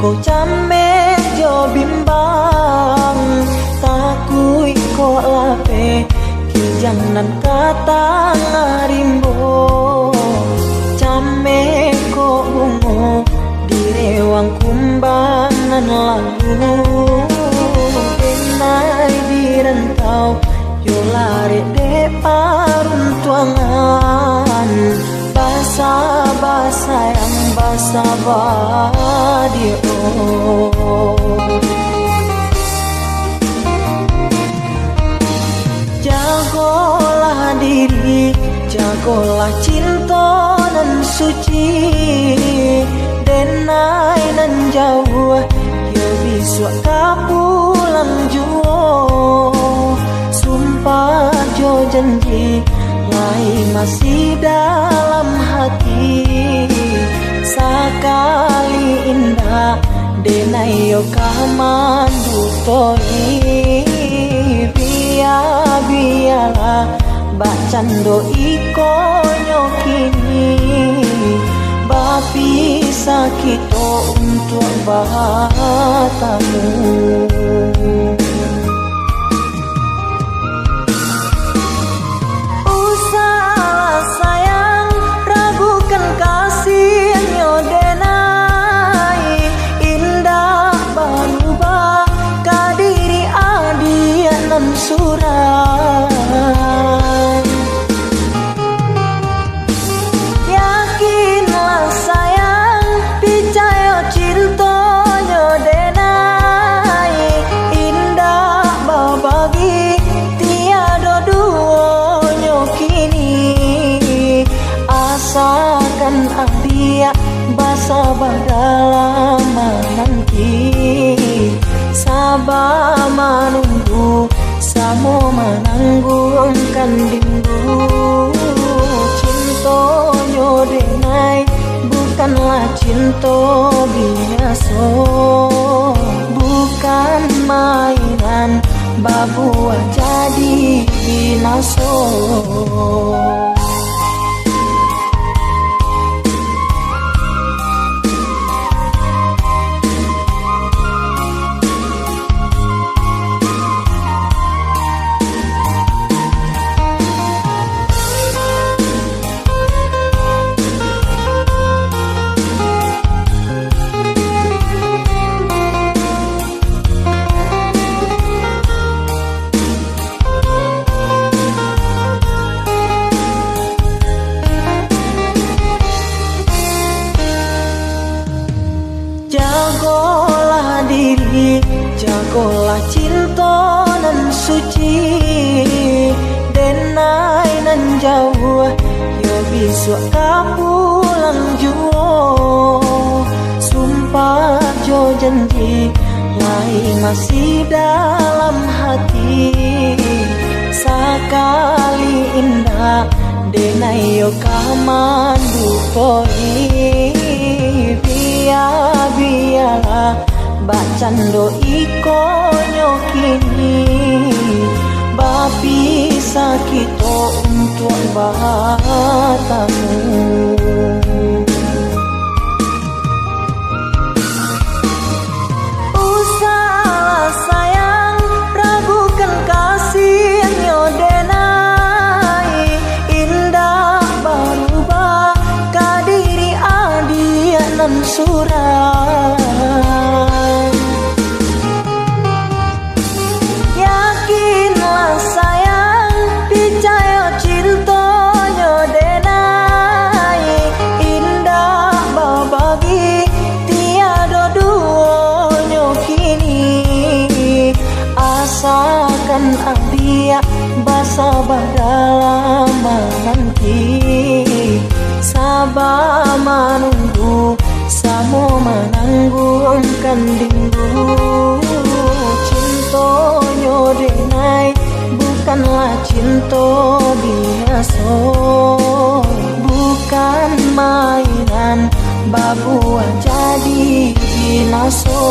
ko chame jo bimbang takui ko lape jangan kata ngarimbo chame ko bungo direwang kumbangan lalu enai dirantau yo lari de paruntuangan basa-basa yang basa badio jagolah diri, jagolah cinta nan suci denai nan jauh yo bisu kapulang juo sumpah jo janji lai masih dalam hati sakali indah denai yo kamandu toi biarlah bacando iko nyokini bapi sakito untuk bahatamu usah sayang ragukan kasih nyodenai indah berubah kadiri adianan surat yakinlah sayang picayo cintonyo denai indah babagi tiada duonyo kini asakan dia basa badalam nanti sabar menunggu samo menanggungkan rindu cinta nyodenai bukanlah cinta biasa bukan mainan babuah jadi binaso jagolah diri, jagolah cinta nan suci denai nan jauh yo bisu kapulang juo sumpah jo janji lai masih dalam hati sakali indah denai yo kamandu toi biarlah bacando iko nyokini bapi sakito untuk bahatamu usah sayang ragukan kasih nyodenai indah berubah kadiri adianan surat yakinlah sayang picayo cintonyo denai indah babagi tiada duonyo kini asakan dia basa badalam nanti sabar menunggu samo menanggungkan rindu cintonyo denai bukanlah cinta biasa bukan mainan babuah jadi binaso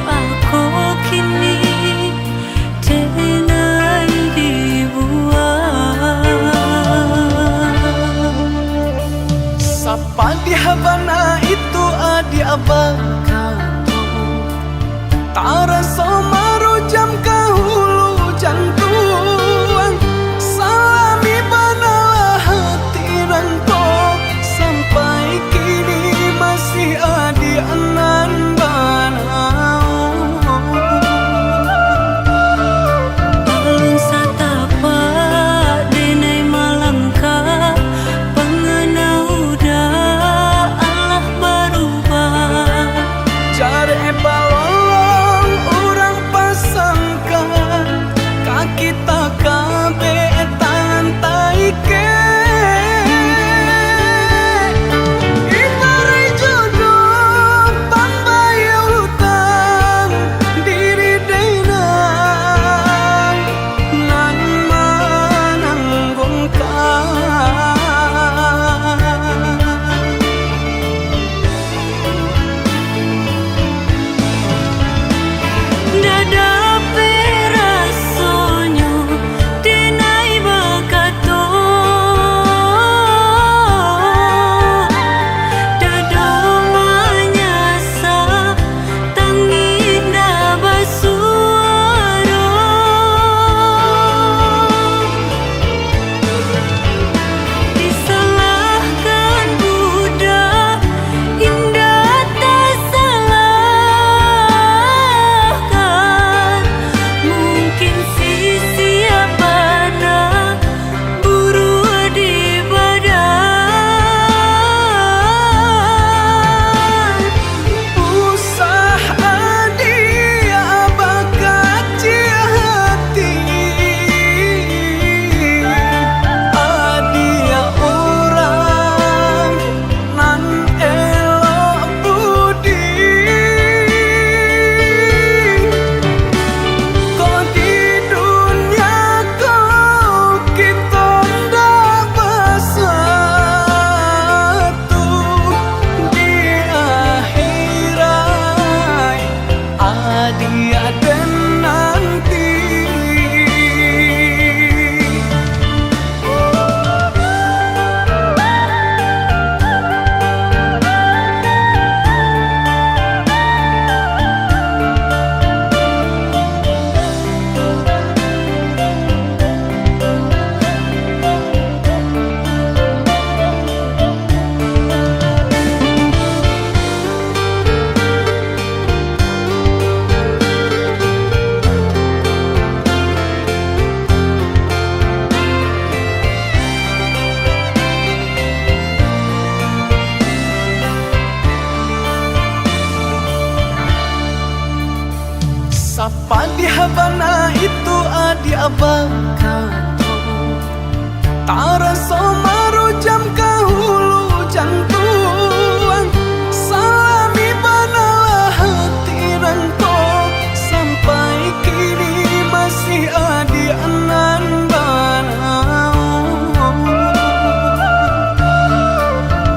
ba aku kini denai dibuat. Sapa di habana itu adi abaka tarasa marujam kahulu jantuan salami banalah hati rangko sampai kini masih adi anan banau. Alun satapa denai malangka pengenau da Allah berubah. Jare balolong orang pasangkan kaki tak kabe tangan taike ibarai jodoh pambayar hutang diri denai nan mananggungkan. Dada perasonyo denai bakato dado manyasa tanginda basuaro disalahkan budak indah tak salahkan. Mungkin si siapa nak buru di badan. Usah adia bakaci hati adia orang nan elok budi kau di dunia kau kita ndak bersatu di akhirat adia dan nanti. Sapa di habana itu adi abaka tarasa marujam kahulu jantuan salami banalah hati rangko sampai kini masih adi anan banau.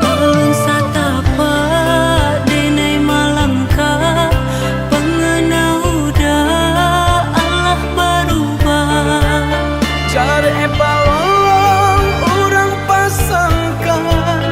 Alun satapa denai malangka pengenau da Allah berubah. Jare balolong orang pasangkan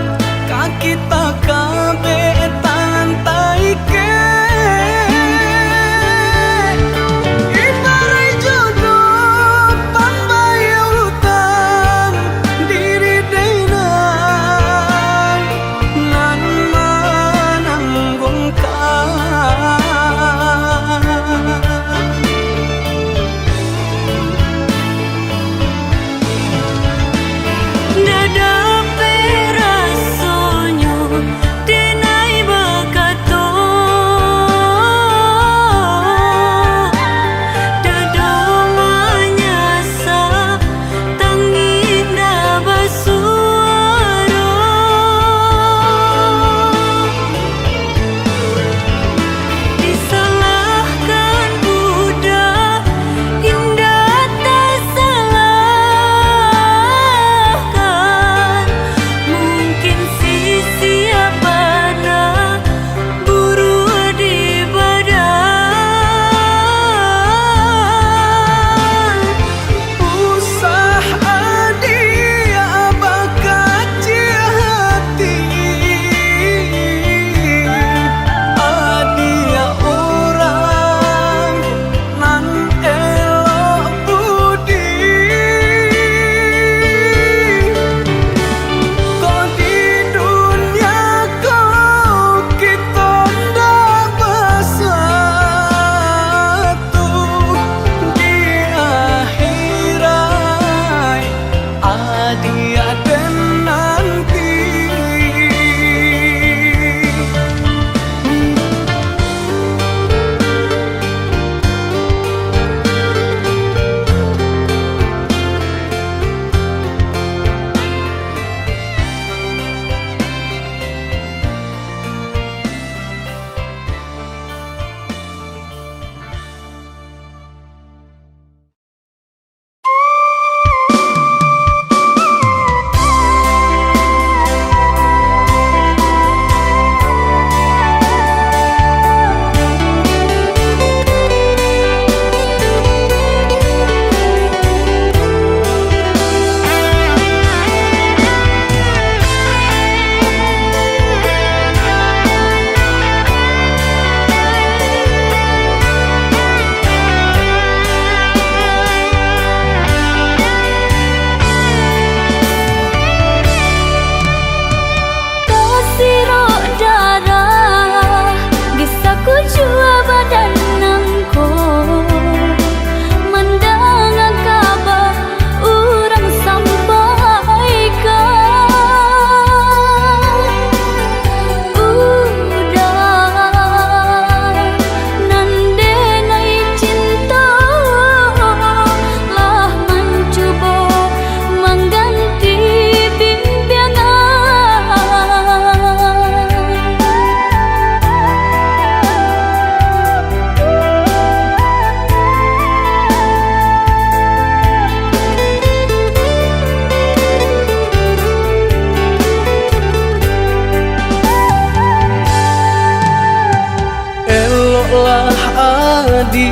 adi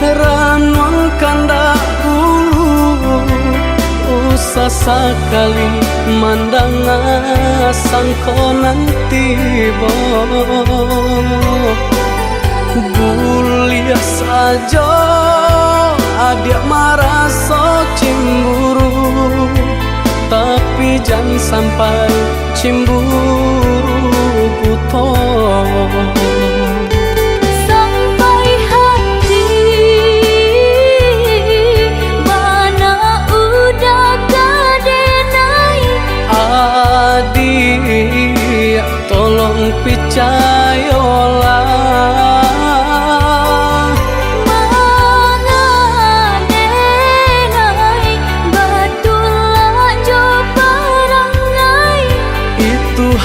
ranuang kanda ulu usah sekali mandang sangko nanti bo gulia saja adik merasa cemburu tapi jangan sampai cemburu buto sampai hati mana udah kadenai adik tolong percayalah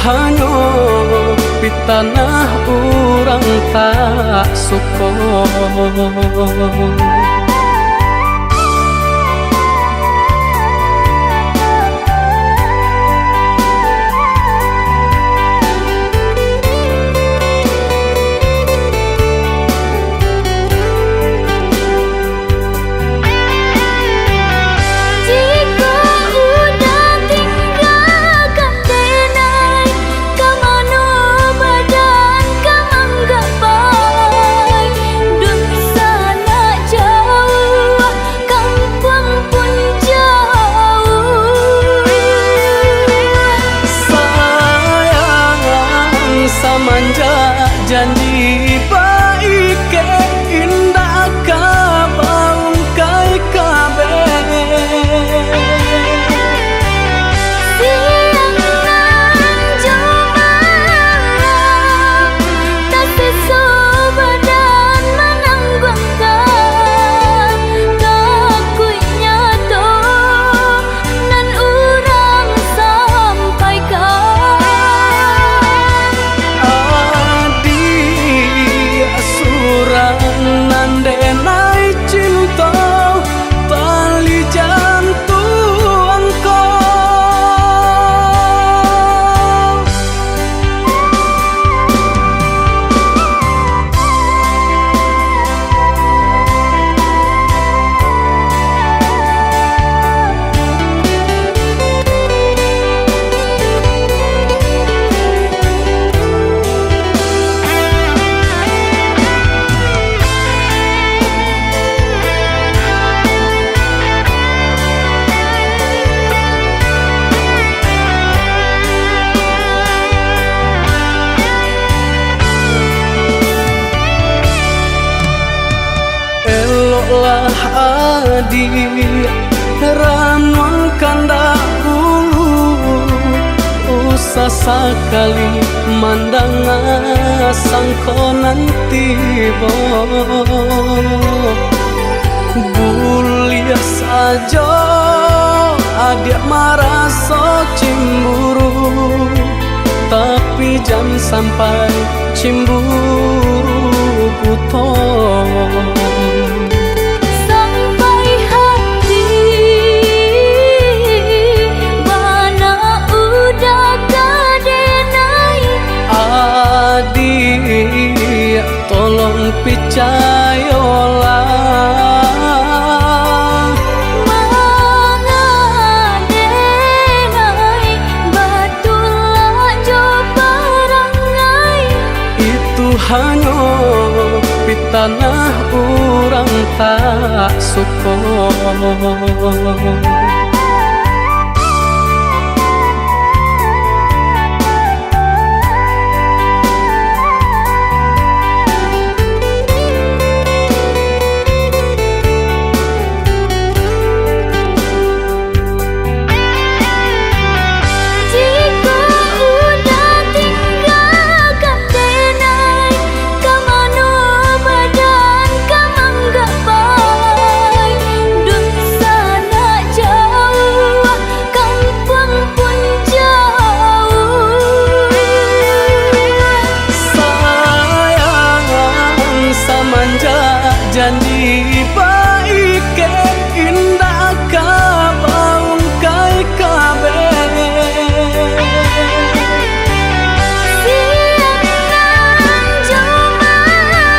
hanya di tanah orang tak suka. Janji baik ke indah kabang kai kabe siang nan jemaah tak sesubadan menanggungkan takutnya to nan urang sampaikan nandenai cinta tali jantung eloklah adi ranuang kanda ulu usah sekali mandang sangko nanti bo gulia saja adik merasa cemburu tapi jangan sampai cemburu buto sampai hati mana udah kadenai adik tolong percayalah hanya di tanah orang tak suka. Janji baik ke indah kabang kai kabe siang nan jemaah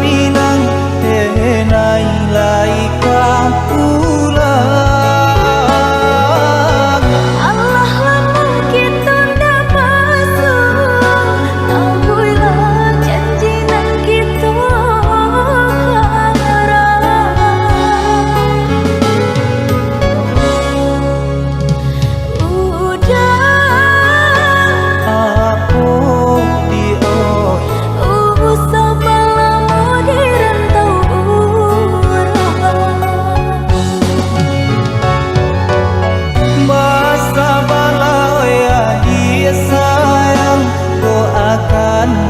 minang tenai lai kapulang. Allah lamun kita ndak masuk, tabuilah janji nan kita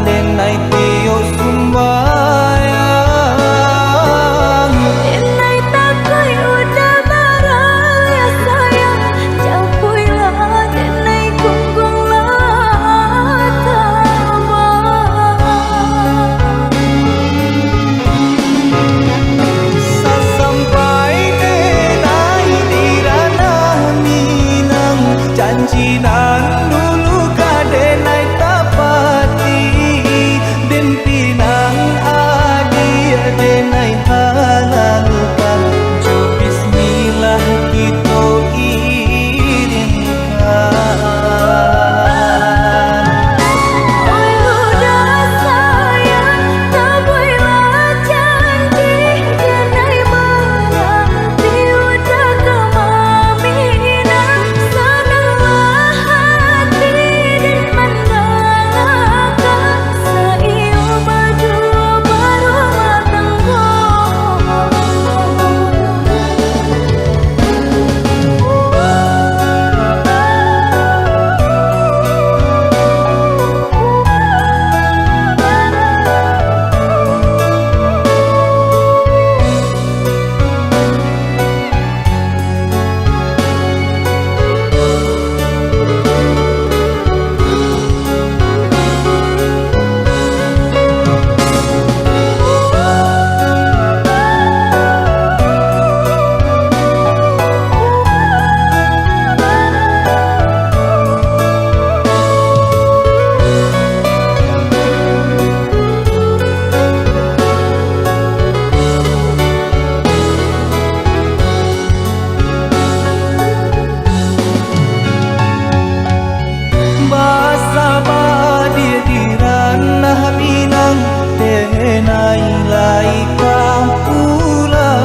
denai tio sumbayang. denai takoi udah marah ya sayang, jauhilah denai kungkung Sasampai denai di ranah minang, janji nan dulu kadenai tapati. Den pinang adi denai halalkan, jo bismillah kita irinkan. oi udah sayang, tabuilah janji denai menanti udah kemaminang, senanglah hati dan mengalahkan seiu baju berumah tangga. Basa badir di ranah minang tenai lai kapulang.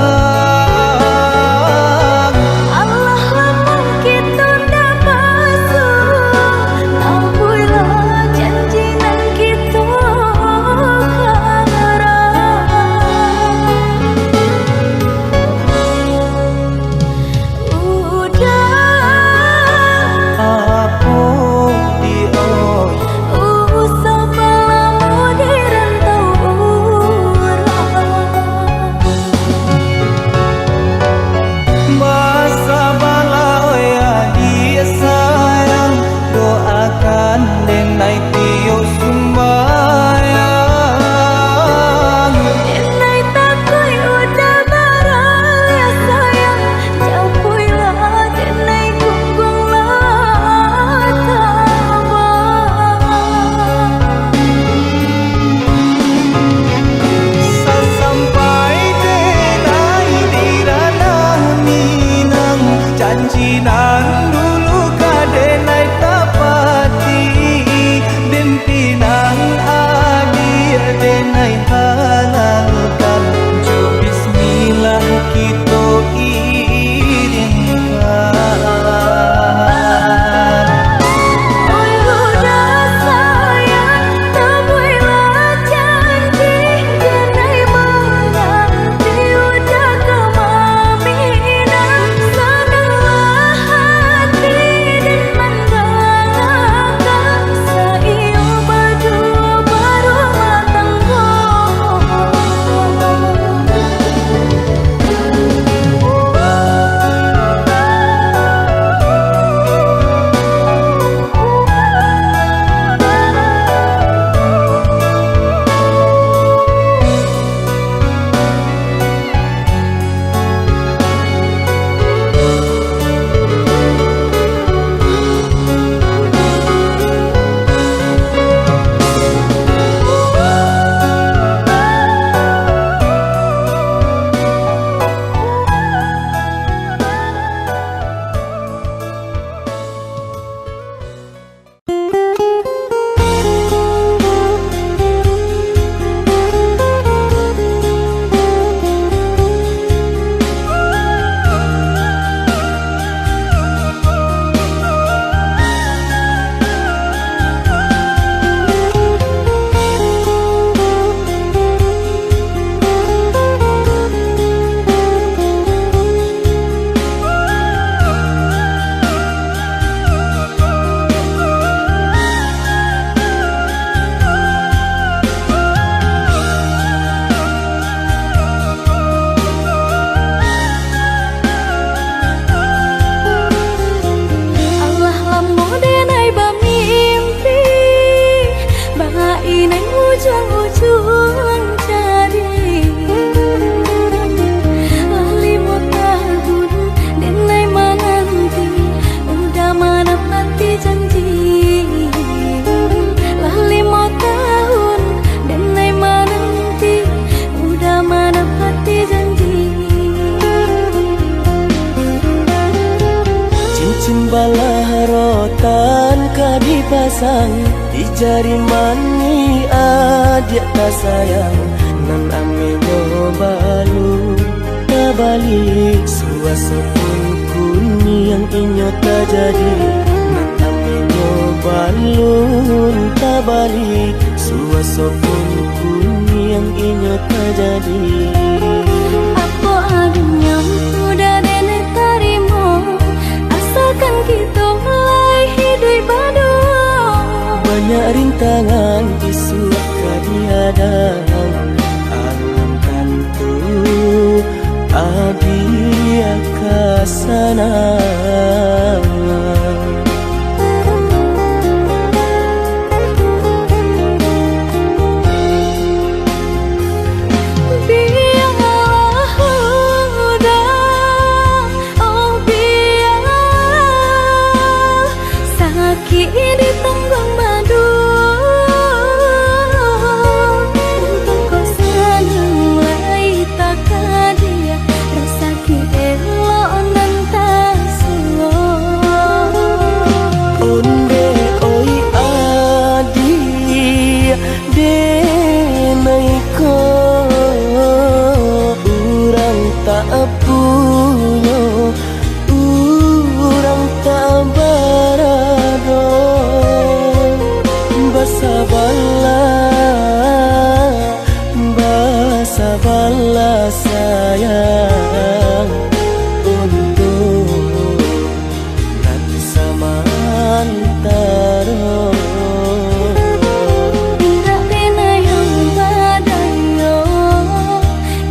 Allah lamun kita ndak masuk, tabuilah janji nan kita denai tio sumbayang. denai takoi udah marah ya sayang, jauhilah denai kungkung Sasampai denai di ranah minang, janji nan dulu kadenai tapati. ujung-ujung jadi lima tahun dinai menanti udah menepati janji. Lima tahun dinai menanti udah menepati janji. Cincin balah rotan ka dipasang di jari mani adik tak sayang nan amenyo balu tak balik suasopun kuni yang inyo tak jadi nan amenyo balu tak balik suasopun kuni yang inyo tak jadi. Apa adanya udah nenek tarimo asalkan kita mulai hidup berdua. Banyak rintangan isu kadiadang alam tentu adia kasana. Sabarlah sayang untuk nanti sama antara. Tidak pernah yang badayo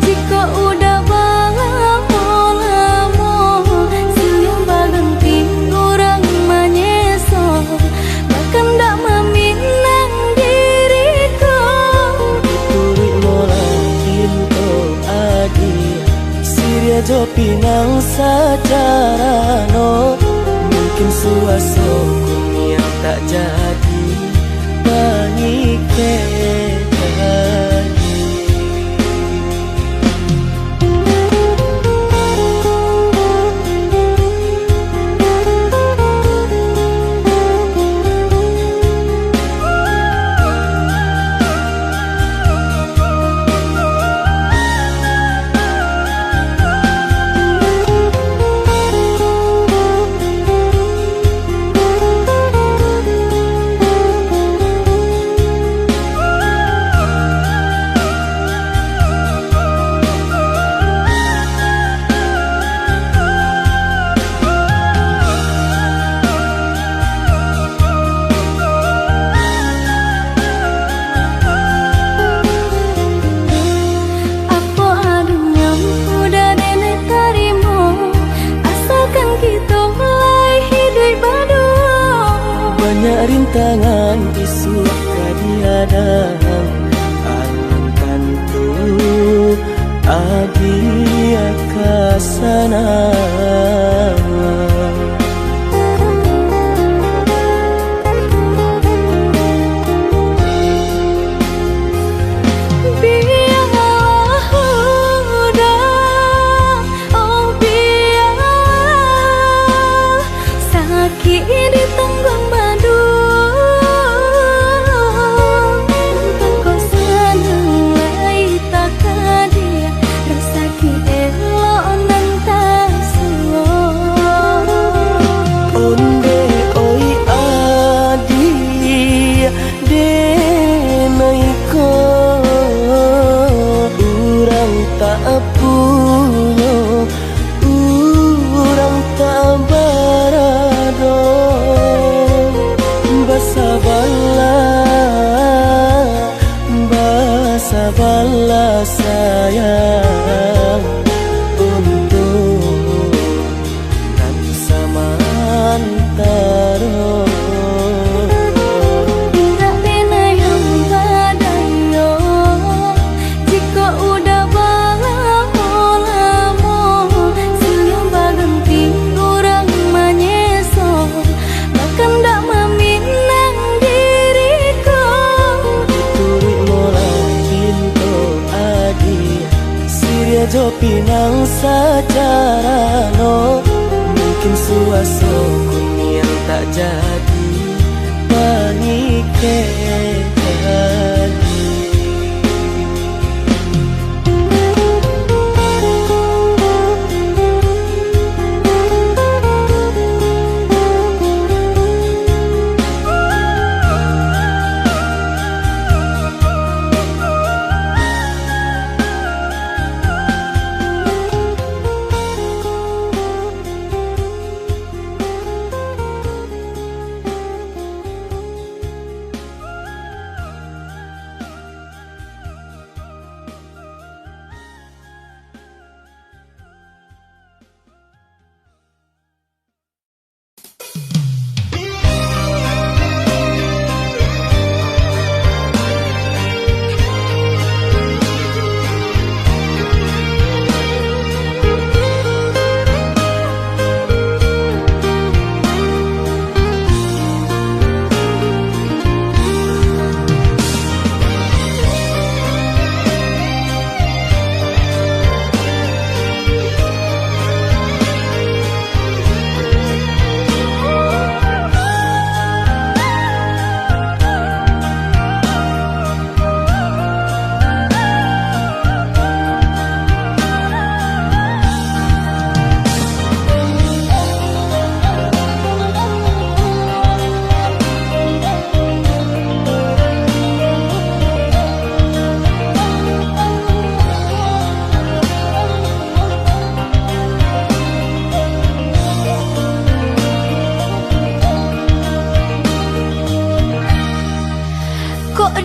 jika udah lama siang baganti orang menyeso bahkan tak meminang diriku. Diturik molang pintu adi Siria jo pinang secara no mungkin suaso yang tak jadi bagi rintangan isu kadiadang alam tentu adia kasana. Sabarlah sayang untuk nanti sama antara. Tidak pernah yang badayo jo pinang secara no, mungkin suaso kun yang tak jadi mengikat.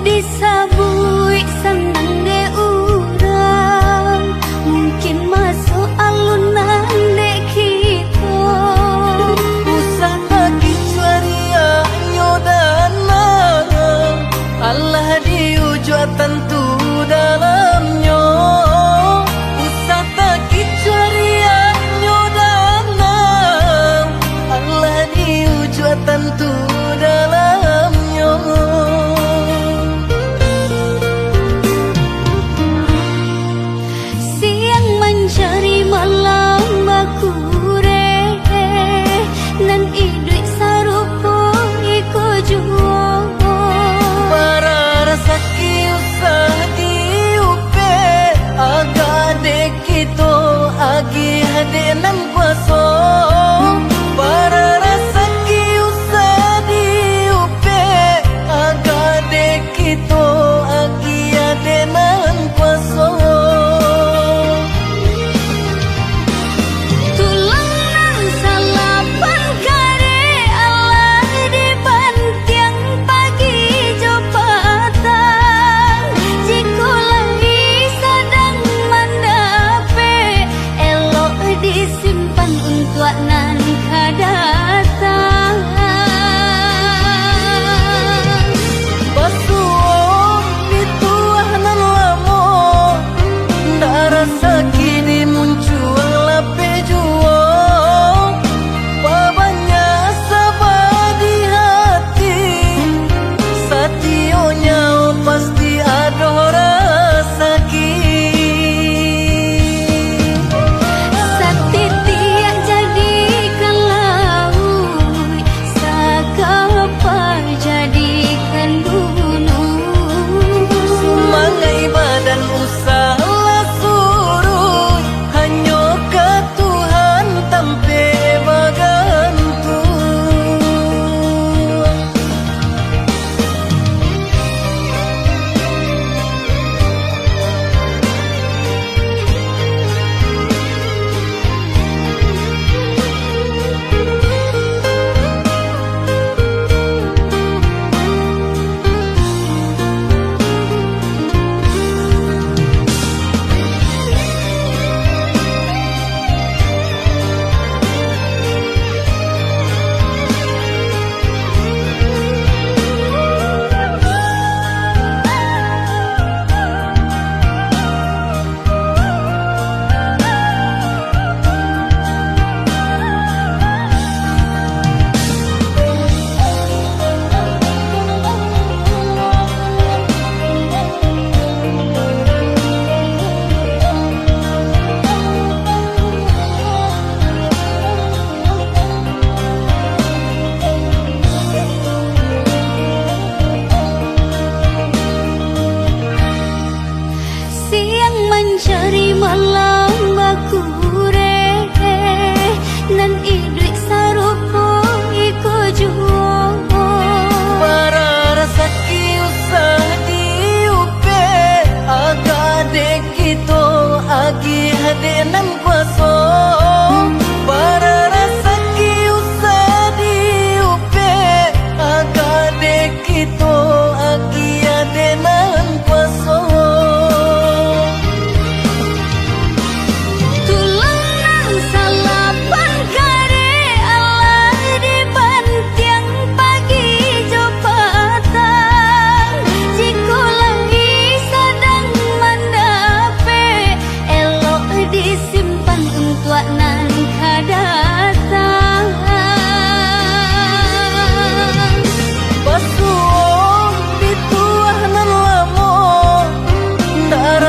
Disabui senang de urang, mungkin masuk alunan de kita. Usaha kicuaria nyodana, Allah diujua tentu dalamnya. Usaha kicuaria nyodana, Allah diujua tentu dalamnya.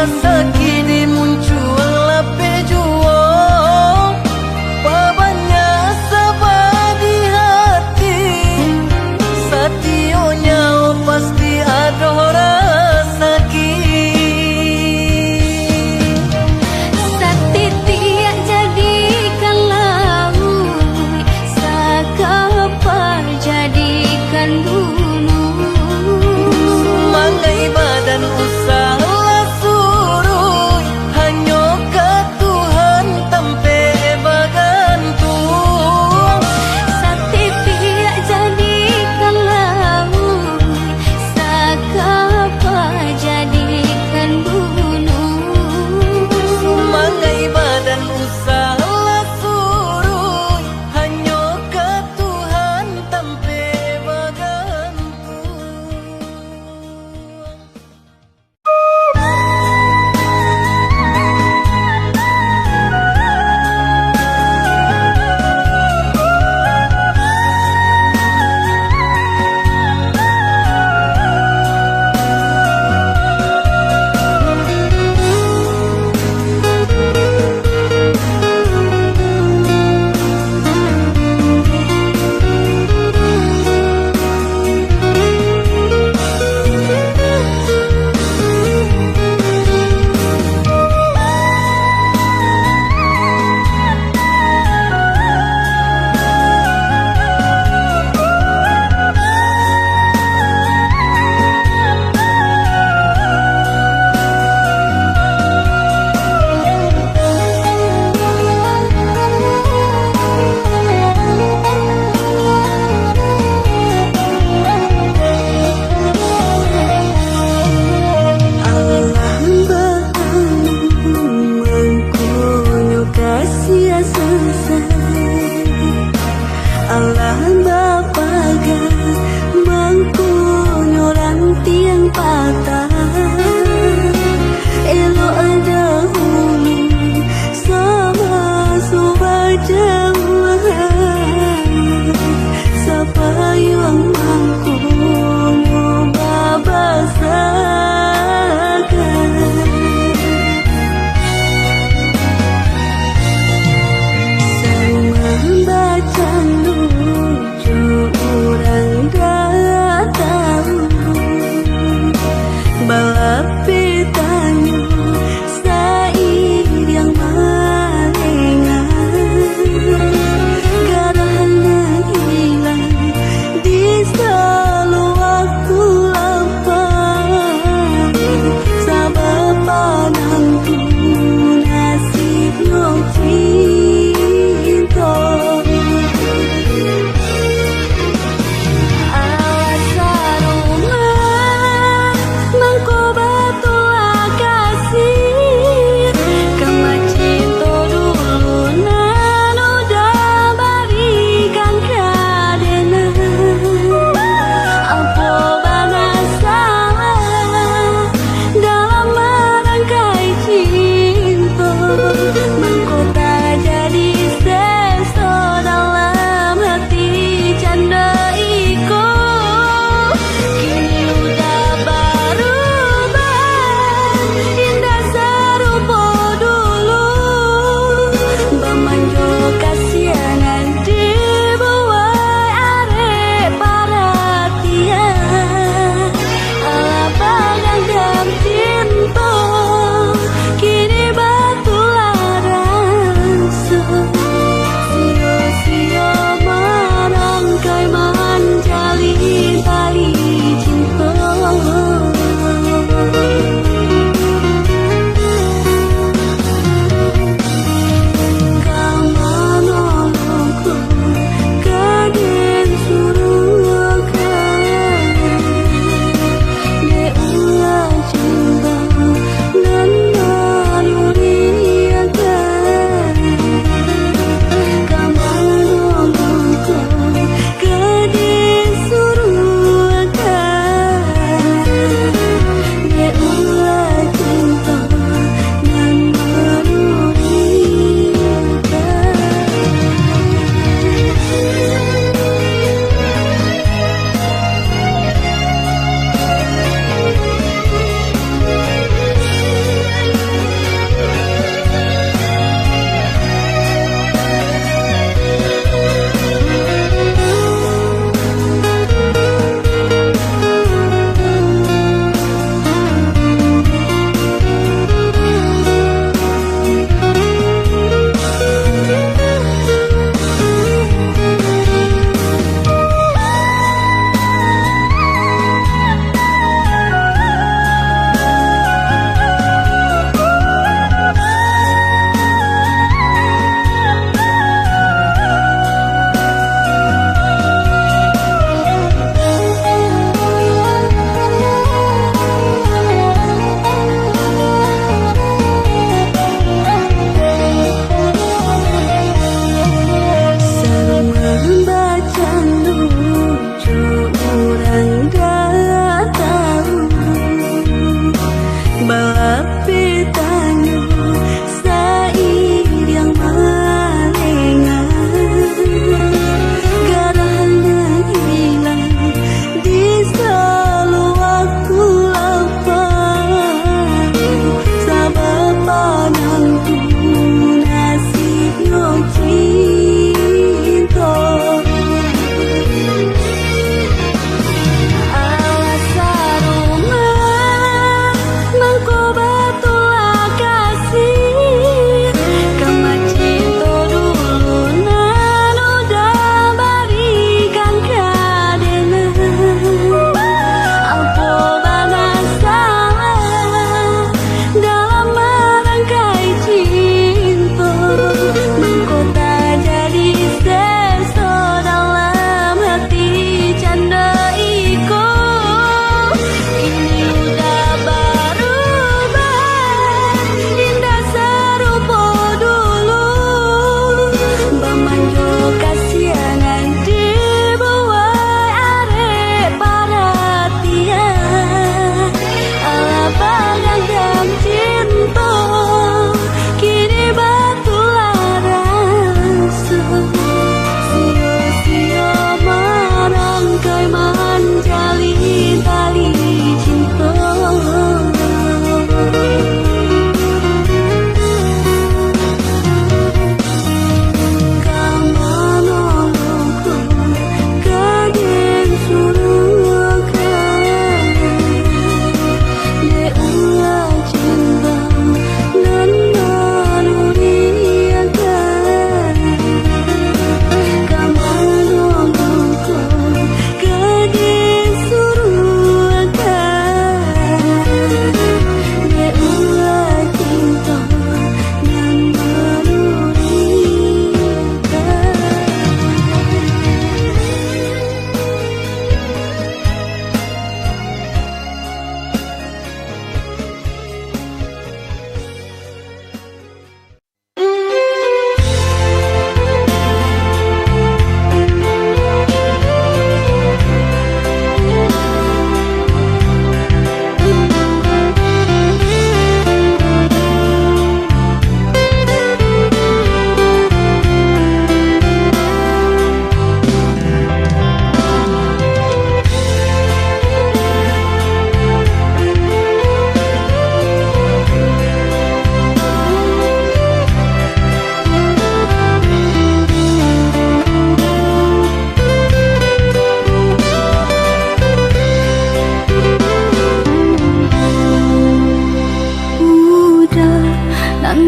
sakit muncul lape juo babanya sabar di hati sationya pasti ada sakit Sakti tiak jadikan laut sakapar jadikan gunung mangai badan usaha surut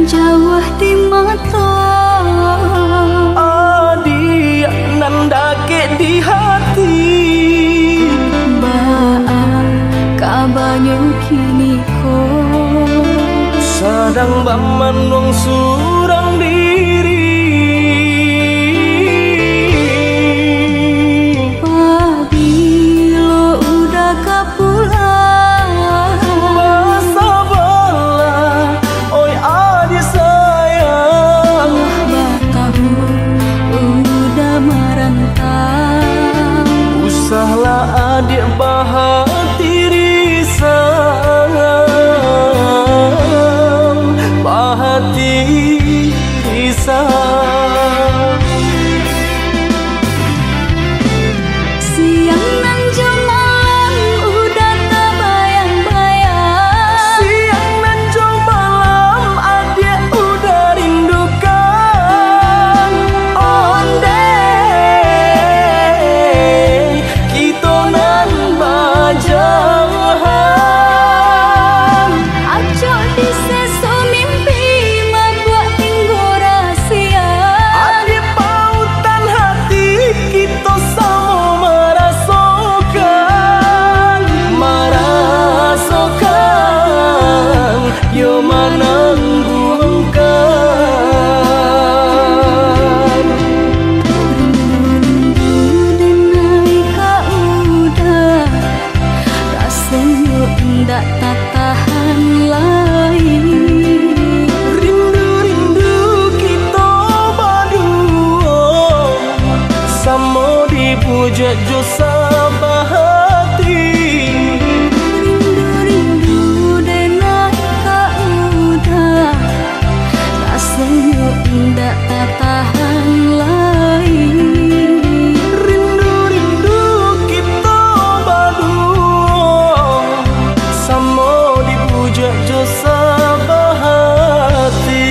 jauh di mata, adik nan dake di hati. Baang kabanyu kini ko Sadang baman wong surang diri. Pabilo udah kapulang, Masa bala, oi adik sayang. batahu udah merentang. Usahlah adik bahati risang, bahati risang. Siang nan malam udah terbayang-bayang. Siang dan jauh malam adik udah rindukan. Ondeh kita nan bajahan. Acok di sesu mimpi membuat tinggal rahasia. Adik pautan hati kita sama merasakan, yo menangguhkan. Rindu denai ka udah, rasanya ndak tak tahan lagi. Rindu-rindu kita berdua, sama dipuja jo sabahati. Rindu denai ka udah, rasanya ndak tak tahan lagi. Rindu-rindu kita berdua, sama dipuja jo sabahati.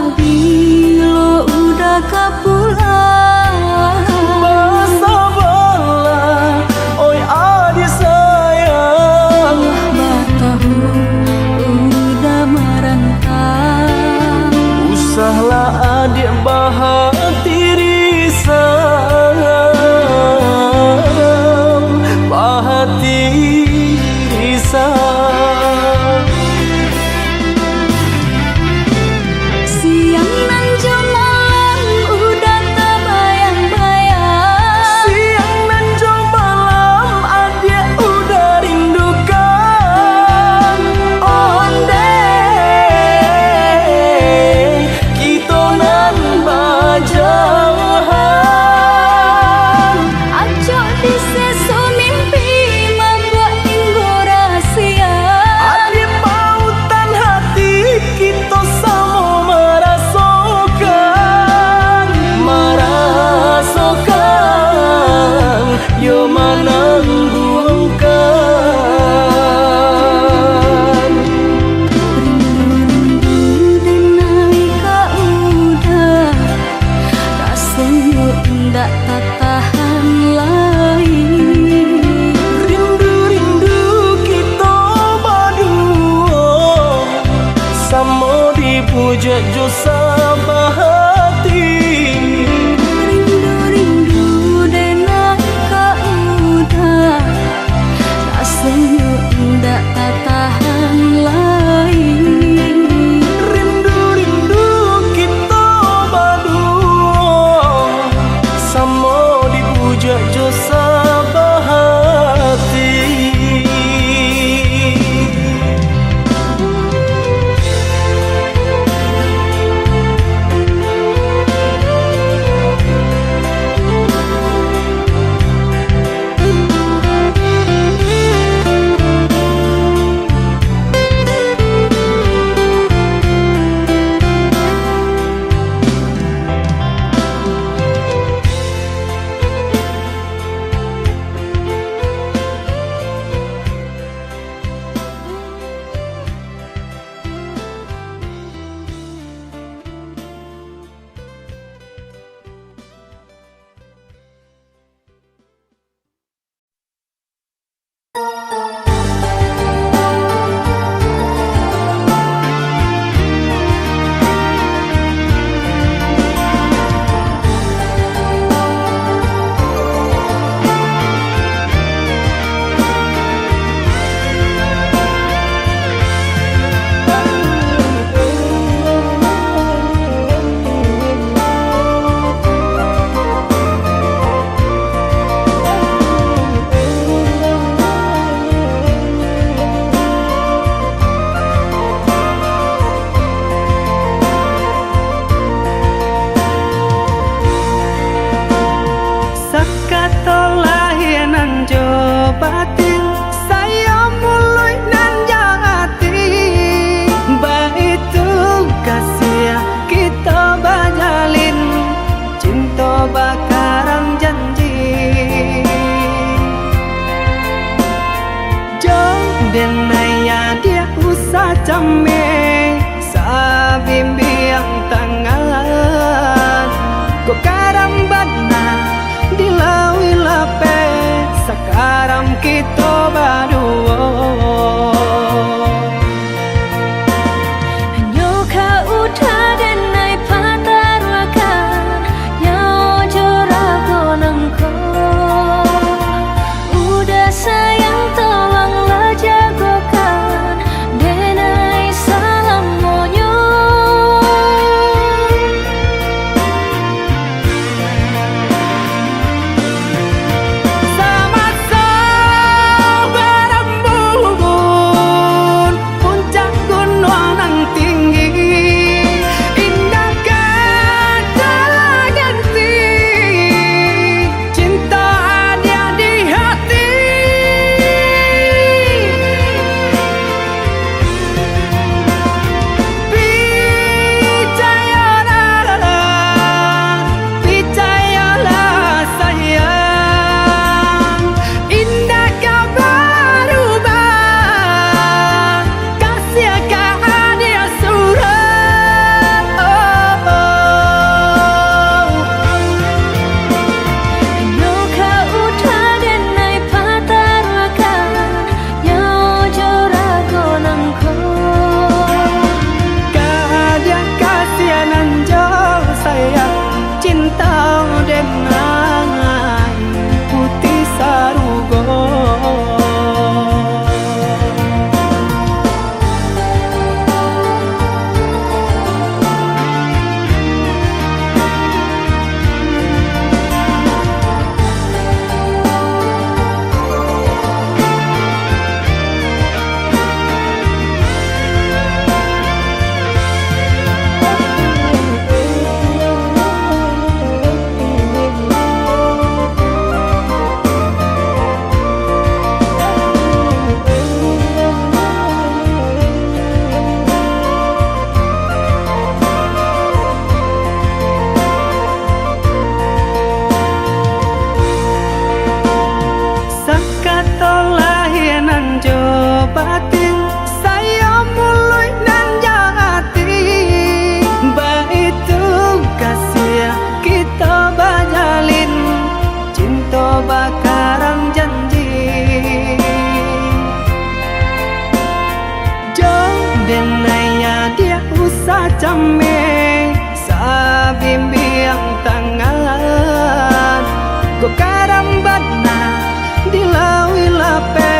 Pabilo udah kapulang, Masa bala, oi adik sayang. batahu udah merentang. Usahlah adik bahati risang, bahati risang. Siang nan malam udah terbayang-bayang. Siang dan jauh malam adik udah rindukan. Ondeh kita nan bajahan. Acok di sesu mimpi membuat tinggal rahasia. Adik pautan hati kita sama merasakan, yo menangguhkan. Rindu denai ka udah, rasanya ndak tak tahan lagi. Rindu-rindu kita berdua, sama dipuja jo sabahati. Rindu denai ka udah, rasanya ndak tak tahan lagi. Rindu-rindu kita berdua, sama dipuja jo sabahati. denaya dia usah came sa bimbiang tangan ko karambana dilawi lape sakaram kita baduo nyoka udah denai patarwaka nyao jorago nangko udah sayang tolonglah jagokan denai salam monyo sama berembun puncak gunung nan tinggi indah kata ganti cinta ada di hati percayalah sayang indah kau berubah kasih kau dia surat nyoka udah denai patarwaka nyao jorago nangko Kadia kasihanan jauh sayang cinta dengan putih sarugo Sakatolah nan jo batin saya mulai nan jati baitu kasih kita bajalin cinta bakarang janji jauh denaya dia usah came sa bimbiang tangan ko karambana dilawi lape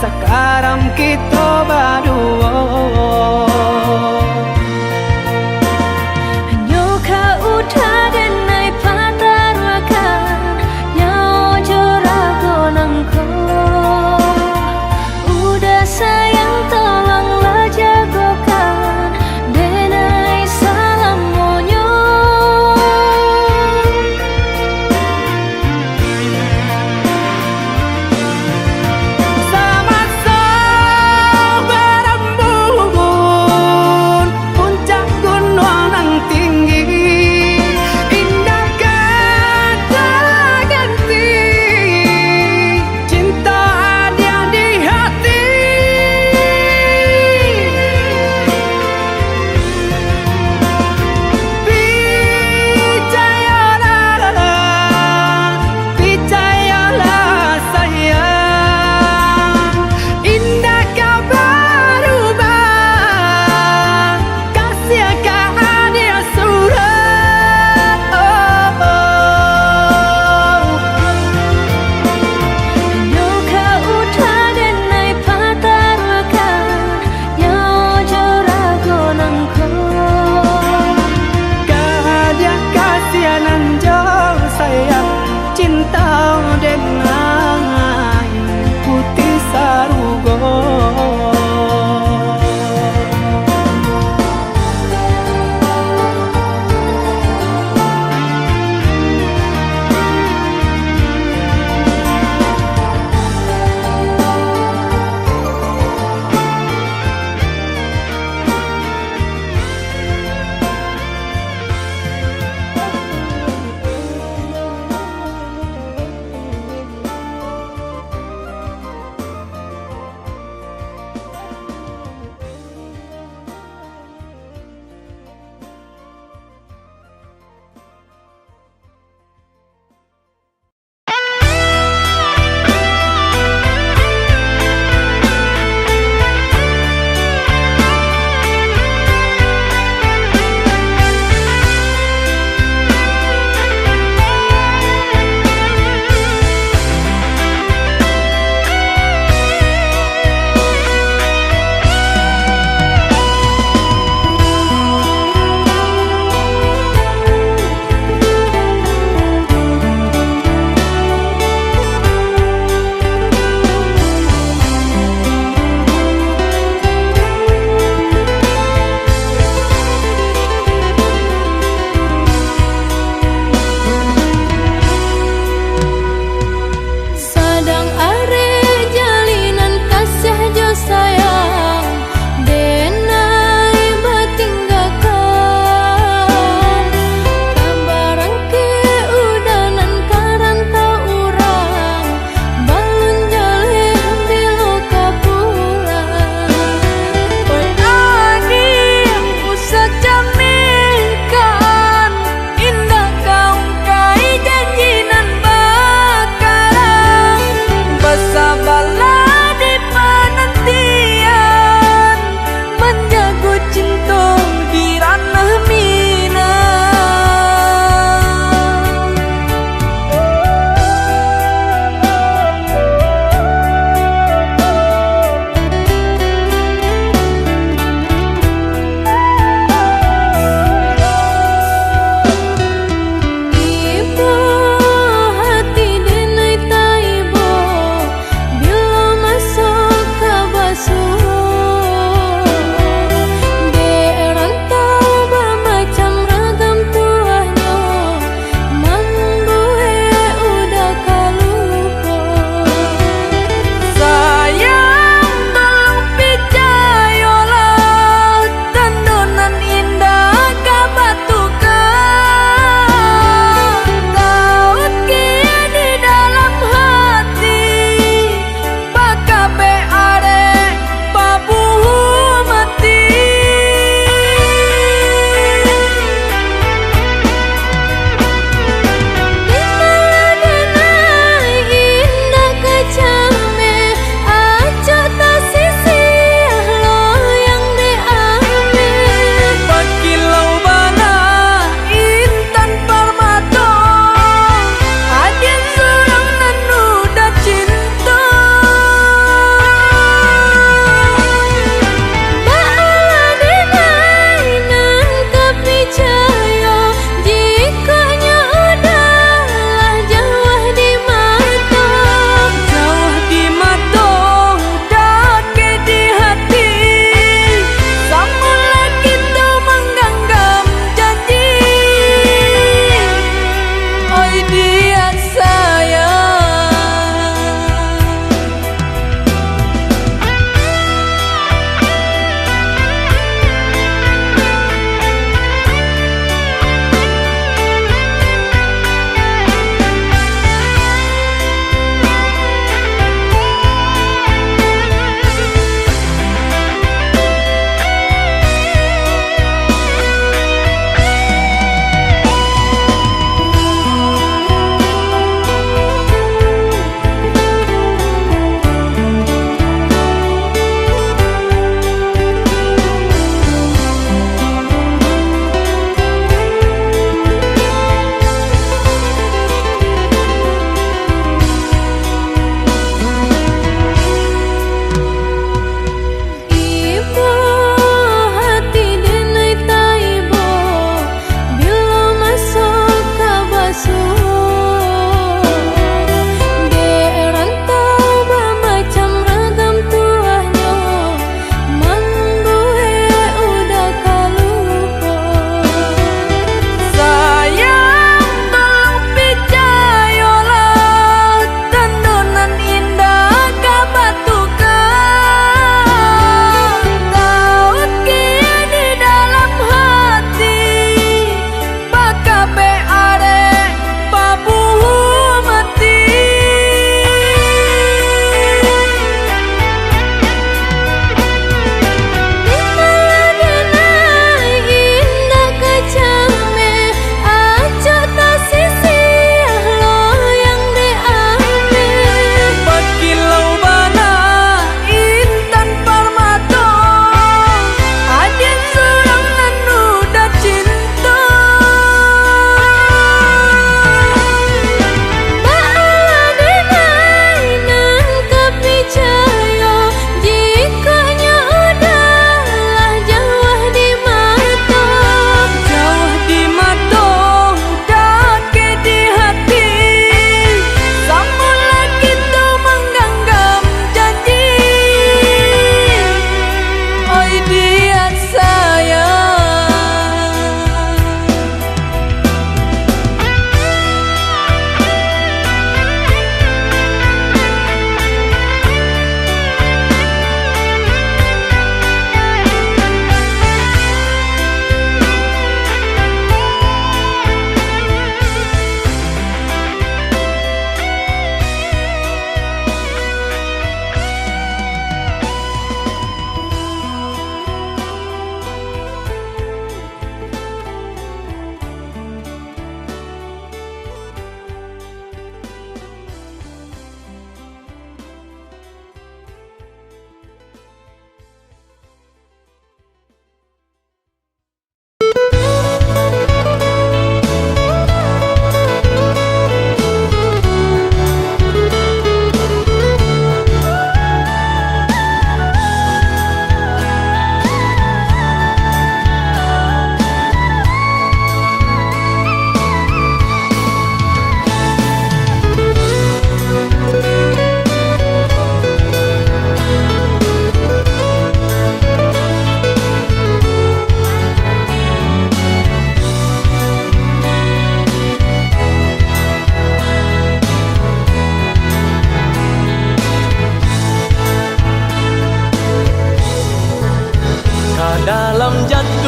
sakaram kita baduo nyoka udah denai patarwaka nyao jorago nangko udah sayang tolonglah jagokan denai salam monyo sama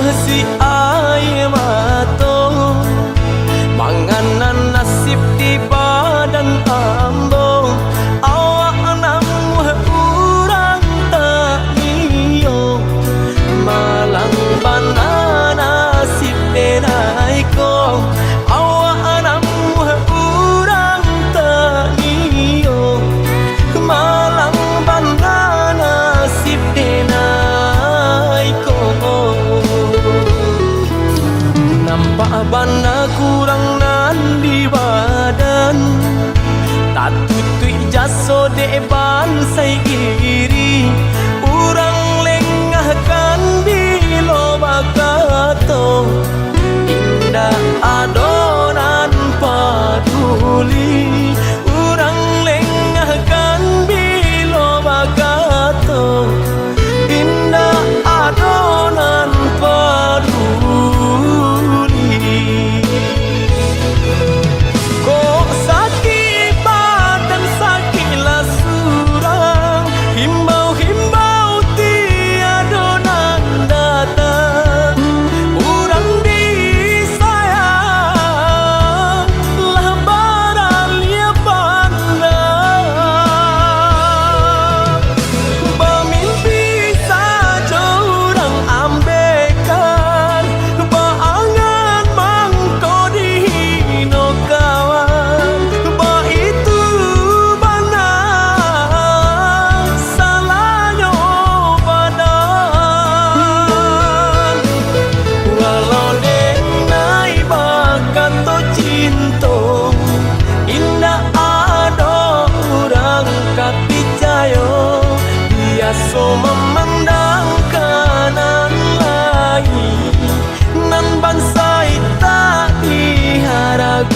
si ai mato manganan nasib di badan ambo awak namu urang tak iyo malang bana nasib denai ko awak namu urang tak iyo malang bana nasib denai ko nampak bana kurang nan di badan tak tutui jaso de ban sai iri urang lengahkan bilo bakato indah adonan paduli urang lengahkan bilo bakato indah adonan paduli kok sakit badan sakitlah surang himbau-himbau tiadonan datang urang disayang lah baralia pandang bermimpi saja urang ambekan baangan mangko dihino kawan ba itu benar salahnya badan walau denai bakato cinta indah ada urang kapicayo biasa memandang kanan lain nan bansai tak diharagoi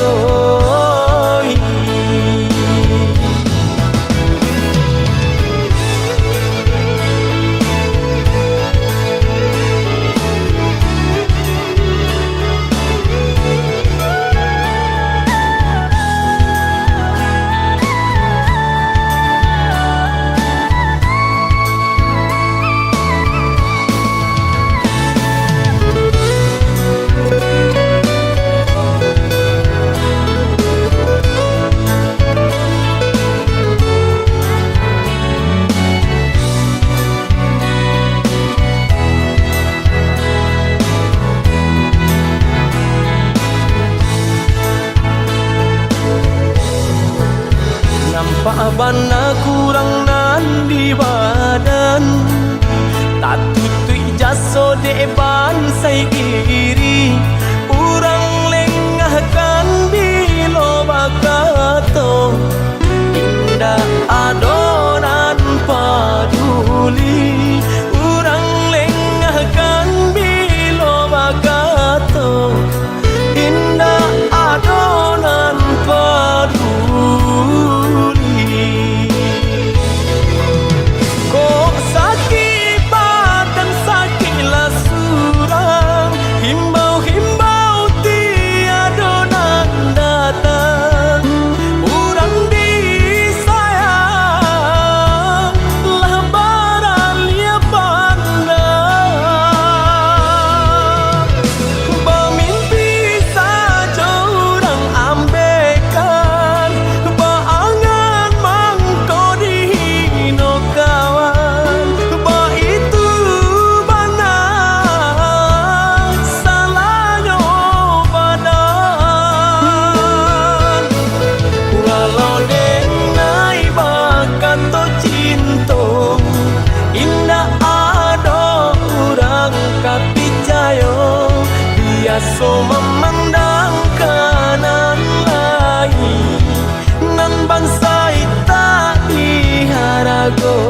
nampak bana kurang nan di badan tak tutui jaso de ban sai iri urang lengahkan bilo bakato indah adonan paduli urang lengahkan bilo bakato indah adonan paduli kok sakit badan sakitlah surang himbau-himbau tiadonan datang urang disayang lah baralia pandang bermimpi saja urang ambekan baangan mangko dihino kawan ba itu benar salahnya badan walau denai bakato cinta indah ada urang kapicayo biasa memandang kanan lain nan bansai tak diharagoi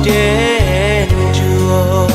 den juo.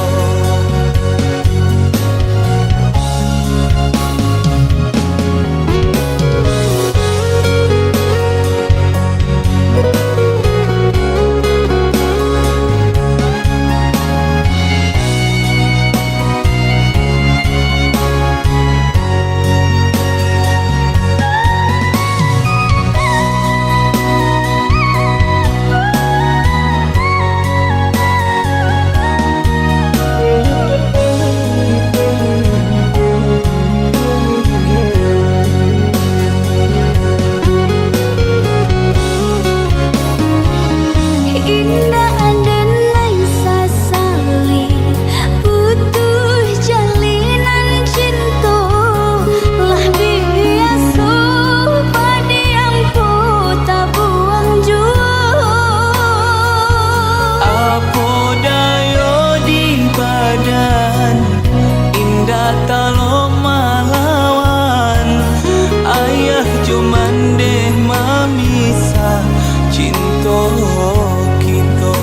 Cinta kita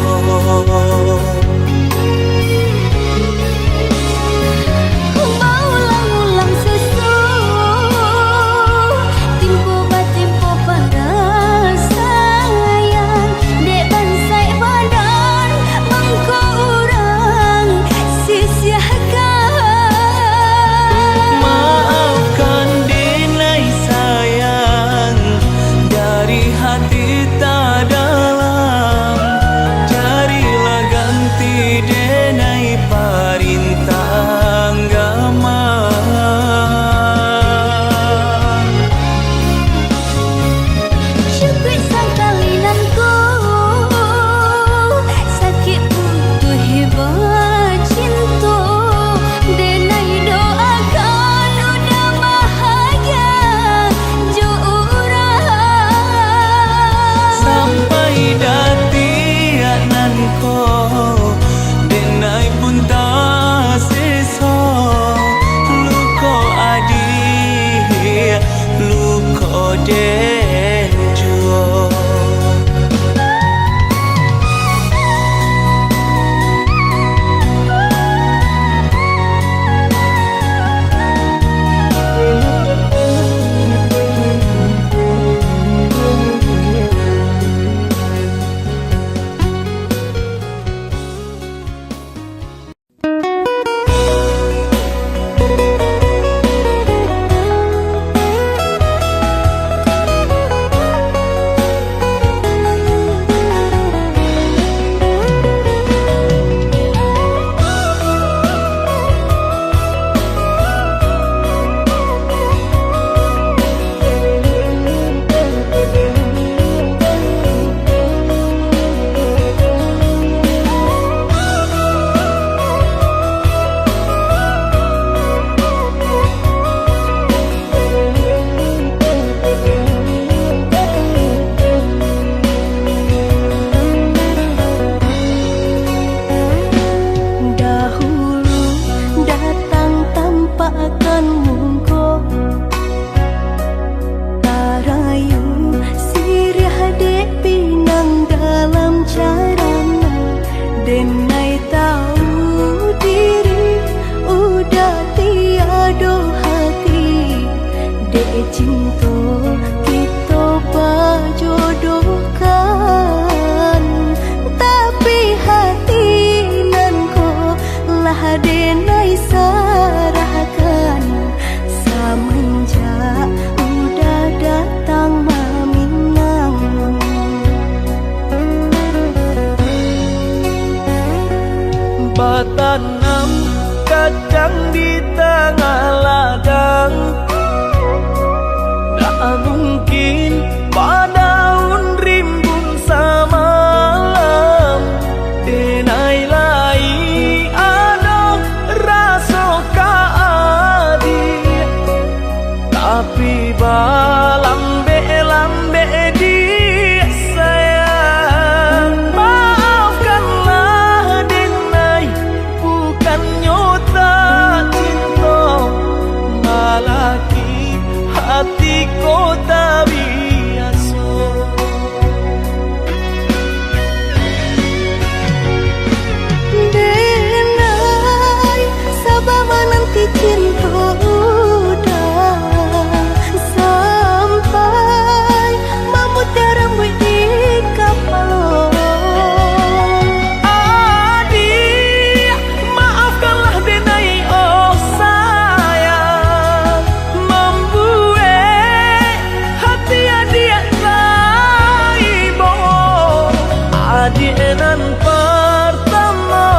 adik nan pertama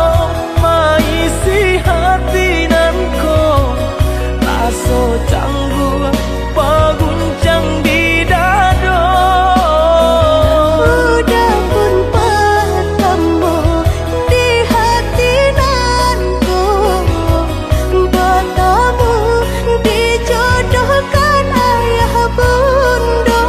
maisi hati nan ko laso canggung paguncang di dado. Udah pun pertemu di hati nanku, bertemu dijodohkan ayah bunda.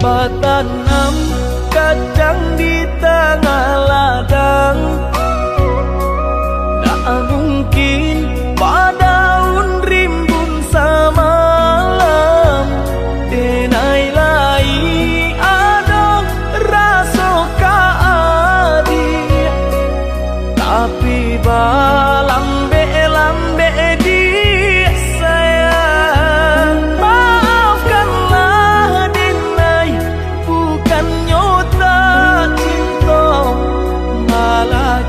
Batanam kadang di tengah ladang, tak mungkin padaun rimbun samalam. Denai lai ada rasa kaadi, tapi balambe-lambe di sayang. Maafkanlah Denai, bukan nyota cinta malah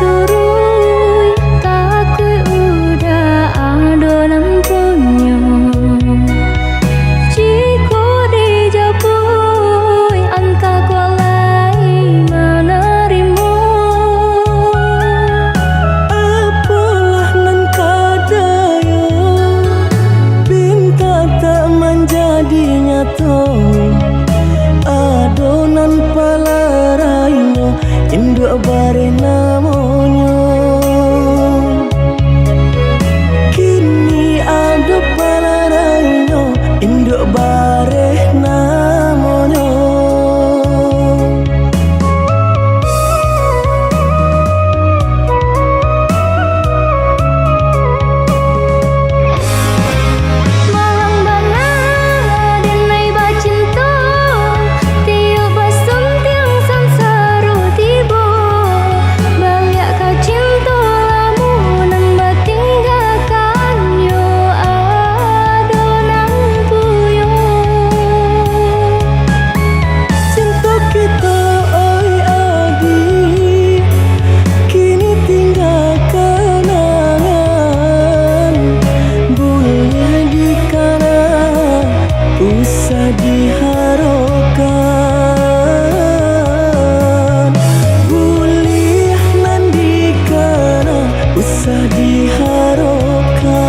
surui takui udah adonan punyo Jiko dijapui anta kualai menerimo Apalah nan kadaya Pinta tak menjadi nyata Adonan palaraino Induk bare namonyo Kini ada palaraino Induk bare namonyo Malang banget denai bacinto Tiup basum tiang sansaru tibo Balik kau cinta lamunan batinggalkan yo adonan puyo Cinta kita oi adi Kini tinggal kenangan Boleh dikana usah diharapkan Boleh nandikana usah diharapkan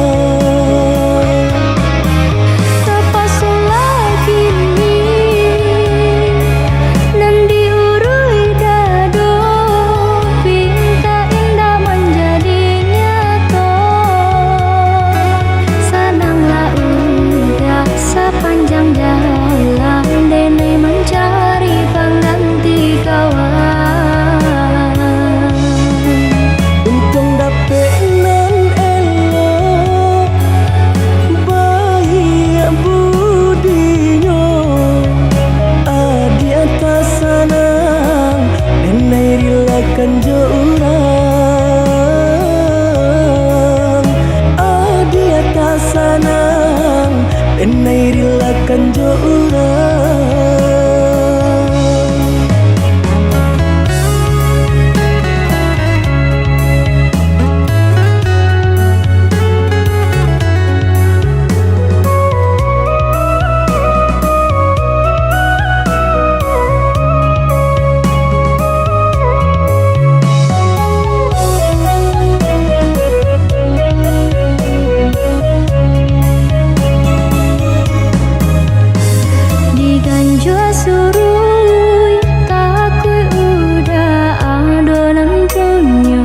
Tapasulah kini dan diurui dado Pinta indah menjadi nyata Senanglah udah sepanjang jalan Denai mencari pengganti kawan Untung dapet nan elok Baik budinyo Adi atas sana Nenai rilakan jo urang Adi atas sana Nenai rilakan jo urang Diganjua surui takui udah adonan punyo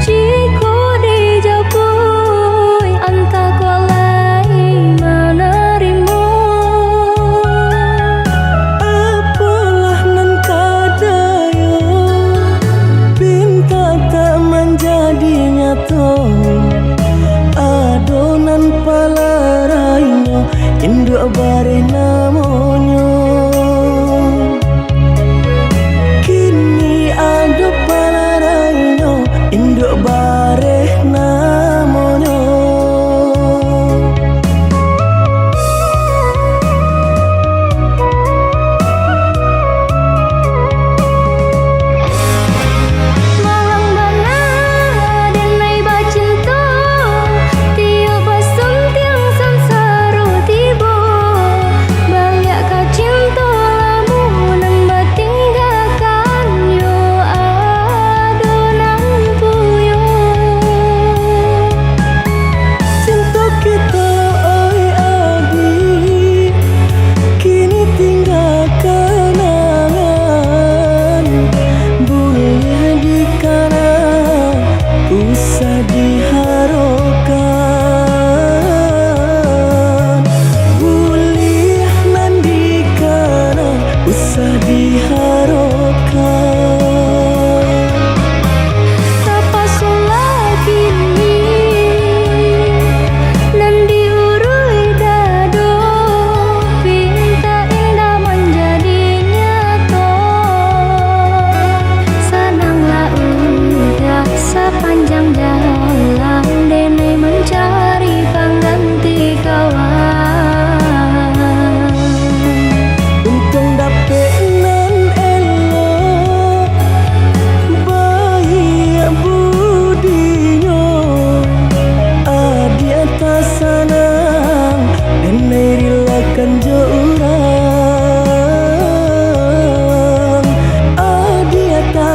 Jiko dijapui anta kualai menerimo Apalah nan kadaya Pinta tak menjadi nyata Adonan palaraino Induk bare namonyo Kini ada palaraino Induk bare namonyo Malang banget denai bacinto Tiup basum tiang sansaru tibo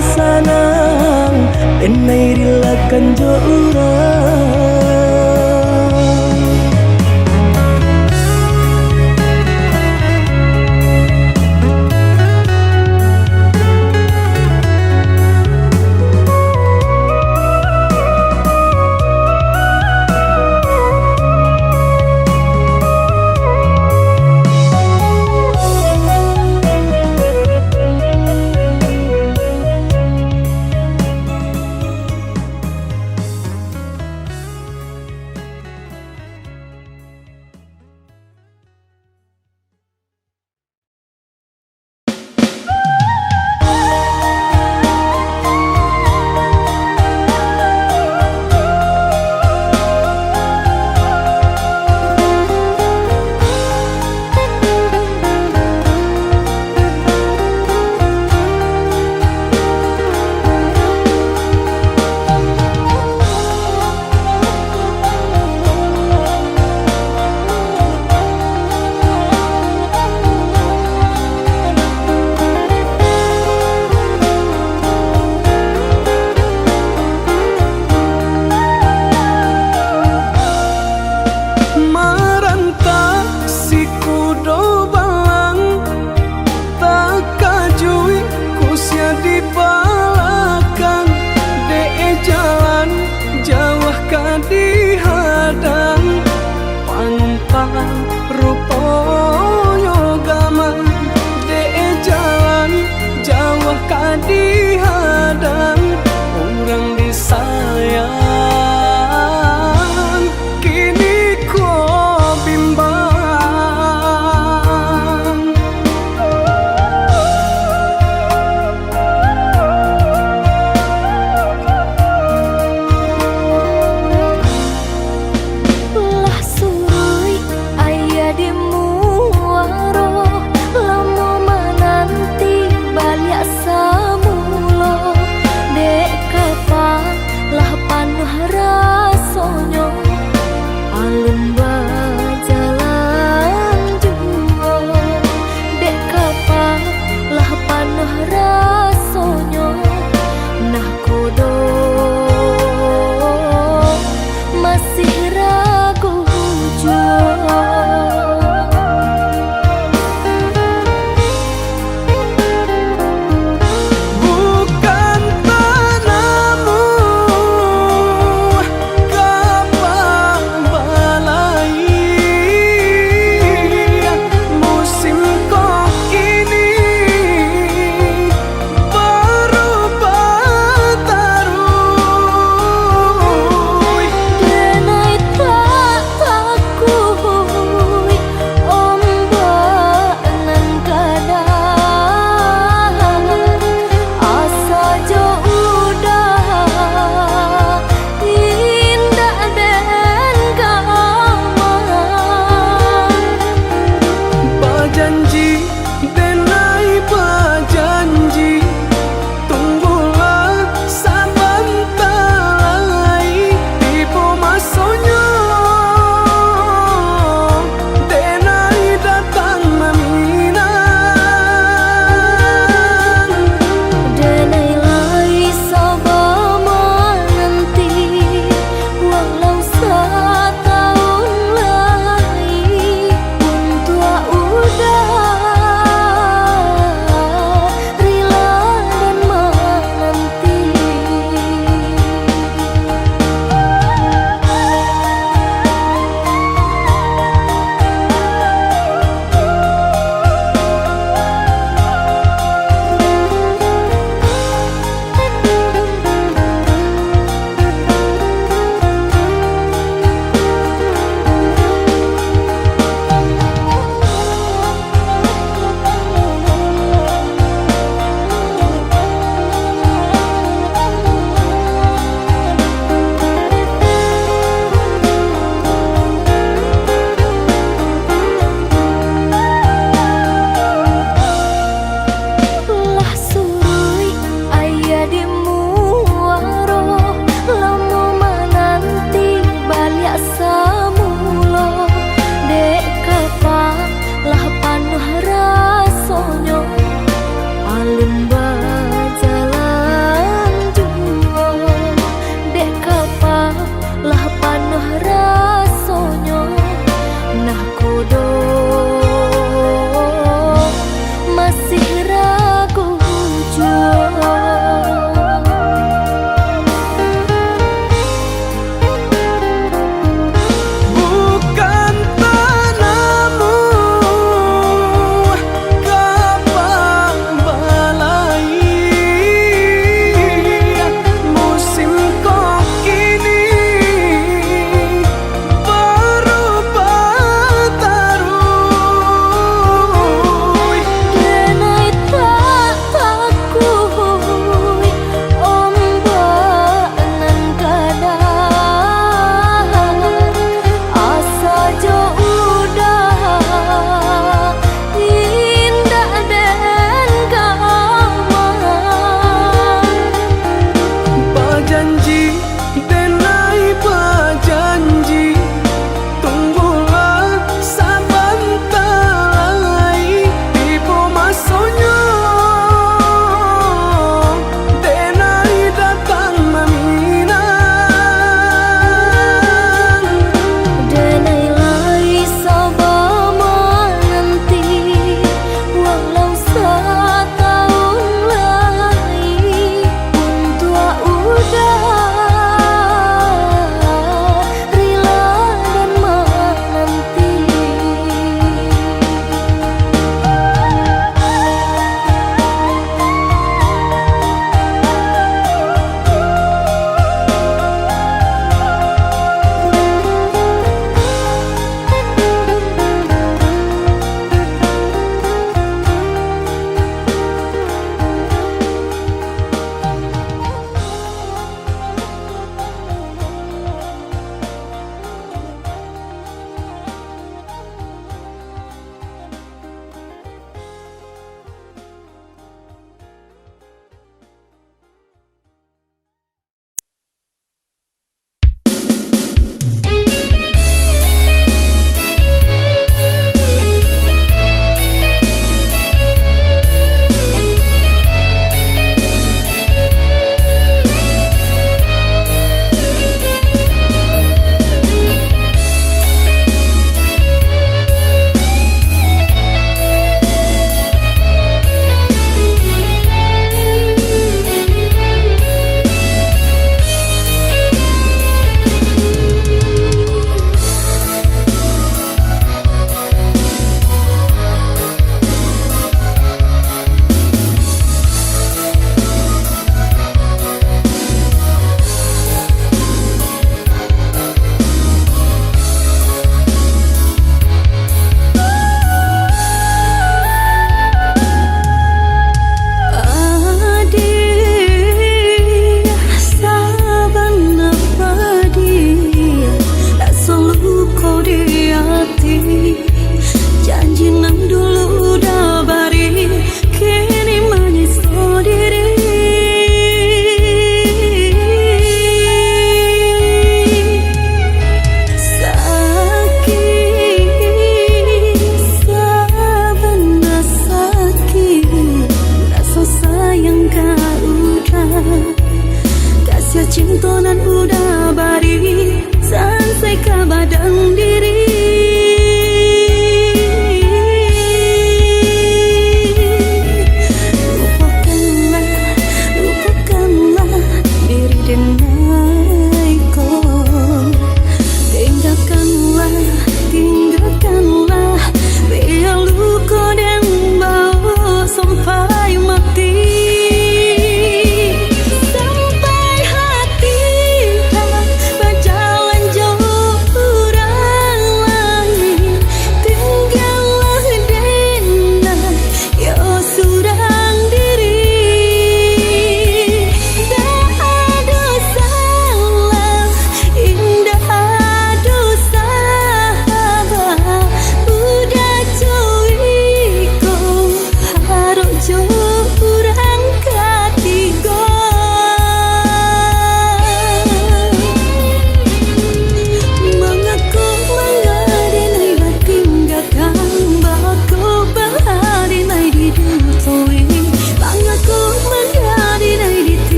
sanang Denai rilakan jo urang Rupo yoga man de jalan jauh kadi